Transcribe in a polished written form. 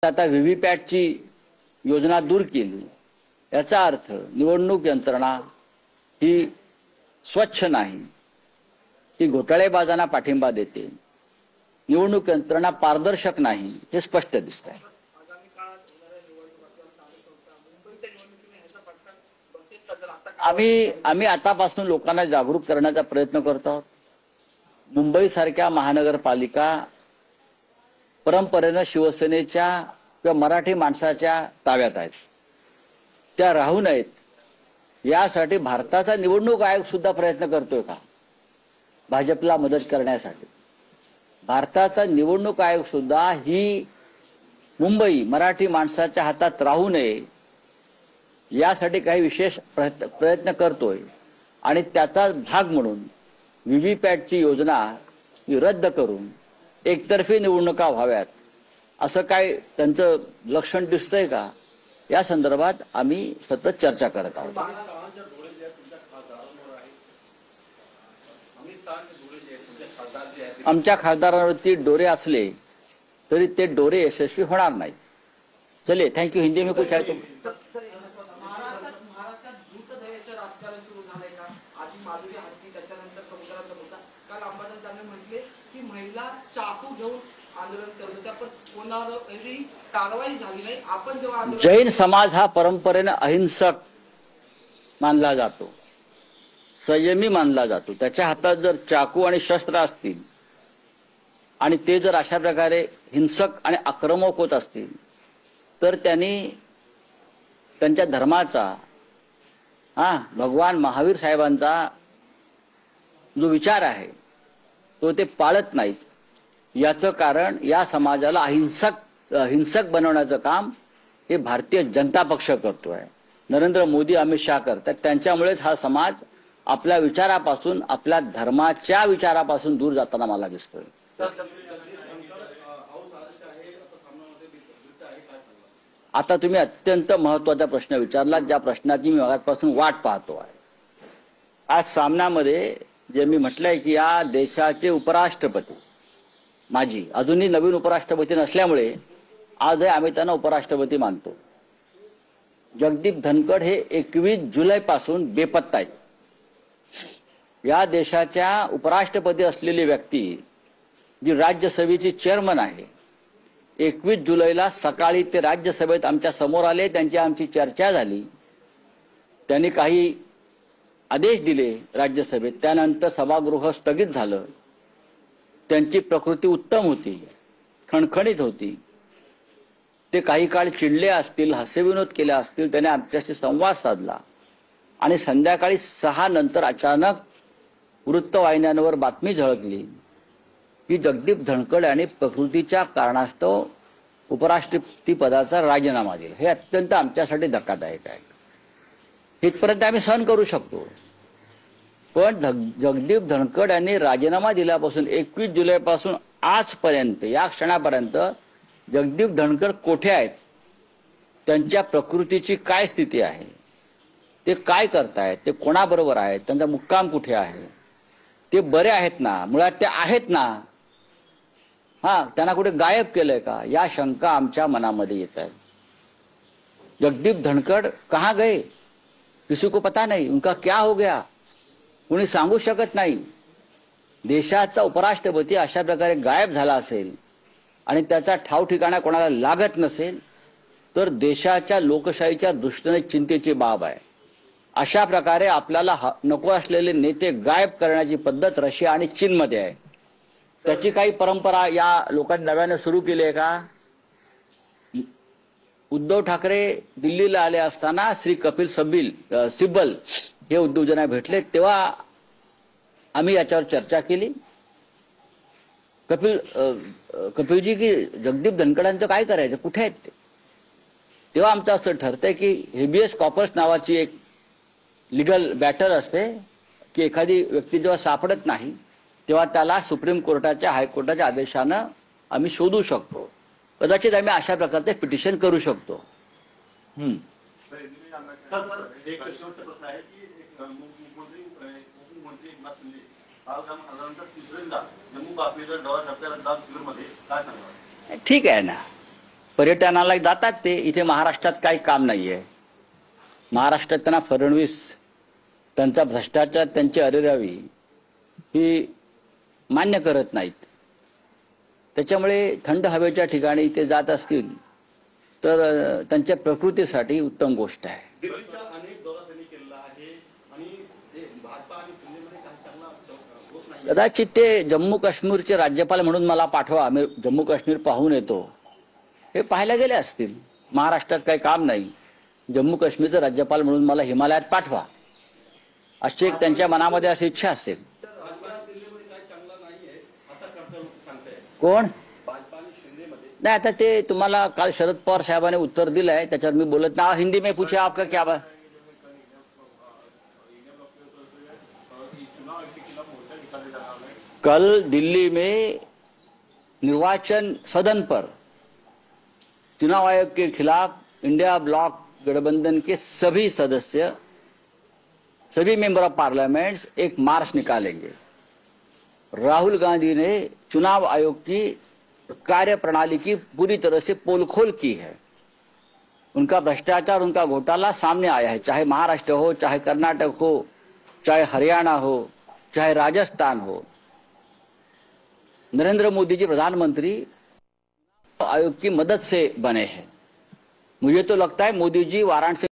आता व्हीव्हीपॅटची योजना दूर केली, याचा अर्थ निवडणूक यंत्रणा ही स्वच्छ नाही, ती घोटाळेबाजांना पाठिंबा देते. निवडणूक यंत्रणा पारदर्शक नाही हे स्पष्ट दिसतंय. आम्ही आतापासून लोकांना जागरूक करण्याचा प्रयत्न करतो आहोत. मुंबईसारख्या महानगरपालिका परंपरेनं शिवसेनेच्या किंवा मराठी माणसाच्या ताब्यात आहेत. त्या राहू नयेत यासाठी भारताचा निवडणूक आयोग सुद्धा प्रयत्न करतोय का भाजपला मदत करण्यासाठी. भारताचा निवडणूक आयोग सुद्धा ही मुंबई मराठी माणसाच्या हातात राहू नये यासाठी काही विशेष प्रयत्न करतोय आणि त्याचा भाग म्हणून व्हीव्हीपॅटची योजना रद्द करून एकतर्फी निवडणुका व्हाव्यात असं काय त्यांचं लक्षण दिसतंय का, या संदर्भात आम्ही सतत चर्चा करत आहोत. आमच्या खासदारांवरती डोरे असले तरी ते डोरे यशस्वी होणार नाही. चलिए, थँक्यू. हिंदी में कुछ है तो जैन समाज हा परंपरेने अहिंसक मानला जातो, संयमी मानला जातो. त्याच्या हातात जर चाकू आणि शस्त्र असतील आणि ते जर अशा प्रकारे हिंसक आणि आक्रमक होत असतील तर त्यांनी त्यांच्या धर्माचा भगवान महावीर साहेबांचा जो विचार आहे तो ते पाळत नाहीत. याचं कारण या समाजाला हिंसक बनवण्याचं काम हे भारतीय जनता पक्ष करतोय. नरेंद्र मोदी, अमित शाह करतात. त्यांच्यामुळेच हा समाज आपल्या विचारापासून, आपल्या धर्माच्या विचारापासून दूर जाताना मला दिसतोय. आता तुम्ही अत्यंत महत्त्वाचा प्रश्न विचारला, ज्या प्रश्नाची मी मगापासून वाट पाहतो आहे. आज सामनामध्ये जे मी म्हटलंय की या देशाचे उपराष्ट्रपती, माजी अजूनही नवीन उपराष्ट्रपती नसल्यामुळे आजही आम्ही त्यांना उपराष्ट्रपती मानतो, जगदीप धनखड हे 21 जुलैपासून बेपत्ता आहेत. या देशाच्या उपराष्ट्रपती असलेली व्यक्ती जी राज्यसभेची चेअरमन आहे, 21 जुलैला सकाळी ते राज्यसभेत आमच्या समोर आले, त्यांची आमची चर्चा झाली, त्यांनी काही आदेश दिले राज्यसभेत. त्यानंतर सभागृह स्थगित झालं. त्यांची प्रकृती उत्तम होती, खणखणीत होती. ते काही काळ चिडले असतील, हास्यविनोद केले असतील. त्याने आमच्याशी संवाद साधला आणि संध्याकाळी 6 नंतर अचानक वृत्तवाहिन्यांवर बातमी झळकली की जगदीप धनखड यांनी प्रकृतीच्या कारणास्तव उपराष्ट्रपती पदाचा राजीनामा दिला. हे अत्यंत आमच्यासाठी धक्कादायक आहे. इथपर्यंत आम्ही सहन करू शकतो, पण जगदीप धनखड यांनी राजीनामा दिल्यापासून 21 जुलैपासून आजपर्यंत, या क्षणापर्यंत जगदीप धनखड कुठे आहेत, त्यांच्या प्रकृतीची काय स्थिती आहे, ते काय करतायत, ते कोणाबरोबर आहेत, त्यांचा मुक्काम कुठे आहे, ते बरे आहेत ना, मुळात ते आहेत ना, त्यांना कुठे गायब केलंय का, या शंका आमच्या मनामध्ये येत आहेत. जगदीप धनखड कहाँ गए, किसी को पता नहीं, उनका क्या हो गया, कोणी सांगू शकत नाही. देशाचा उपराष्ट्रपती अशा प्रकारे गायब झाला असेल आणि त्याचा ठाव ठिकाणा कोणाला लागत नसेल तर देशाच्या लोकशाहीच्या दृष्टीने चिंतेची बाब आहे. अशा प्रकारे आपल्याला नको असलेले नेते गायब करण्याची पद्धत रशिया आणि चीनमध्ये आहे. त्याची काही परंपरा या लोकांनी नव्याने सुरू केली आहे का? उद्धव ठाकरे दिल्लीला आले असताना श्री कपिल सिब्बल हे उद्योजकांना भेटले, तेव्हा आम्ही याच्यावर चर्चा केली. कपिलजी की जगदीप धनखडांचं काय करायचं, कुठे आहेत ते? तेव्हा आमचं असं ठरतंय की हेबियस कॉर्पस नावाची एक लीगल बॅटर असते की एखादी व्यक्ती जेव्हा सापडत नाही तेव्हा त्याला सुप्रीम कोर्टाच्या, हायकोर्टाच्या आदेशानं आम्ही शोधू शकतो. कदाचित आम्ही अशा प्रकारचे पिटिशन करू शकतो. ठीक आहे ना, पर्यटनाला जातात ते, इथे महाराष्ट्रात काही काम नाहीये. महाराष्ट्रात त्यांना फडणवीस त्यांचा भ्रष्टाचार, त्यांची अरेरावी ही मान्य करत नाहीत. त्याच्यामुळे थंड हवेच्या ठिकाणी ते जात असतील तर त्यांच्या प्रकृतीसाठी उत्तम गोष्ट आहे. कदाचित ते जम्मू काश्मीरचे राज्यपाल म्हणून मला पाठवा, मी जम्मू काश्मीर पाहून येतो, हे पाहायला गेले असतील. महाराष्ट्रात काही काम नाही, जम्मू काश्मीरचे राज्यपाल म्हणून मला हिमालयात पाठवा, अशी एक त्यांच्या मनामध्ये अशी इच्छा असेल. कोण नाही, आता ते तुम्हाला काल शरद पवार साहेबांनी उत्तर दिलंय, त्याच्यावर मी बोलत ना. हिंदी में पूछे आपका क्या बा. कल दिल्ली में निर्वाचन सदन पर चुनाव आयोग के खिलाफ इंडिया ब्लॉक गठबंधन के सभी सदस्य, सभी मेंबर ऑफ पार्लियामेंट एक मार्च निकालेंगे. राहुल गांधी ने चुनाव आयोग की कार्यप्रणाली की पूरी तरह से पोलखोल की है. उनका भ्रष्टाचार, उनका घोटाला सामने आया है. चाहे महाराष्ट्र हो, चाहे कर्नाटक हो, चाहे हरियाणा हो, चाहे राजस्थान हो. नरेंद्र मोदी जी प्रधानमंत्री आयोग की मदद से बने हैं. मुझे तो लगता है मोदी जी वाराणसी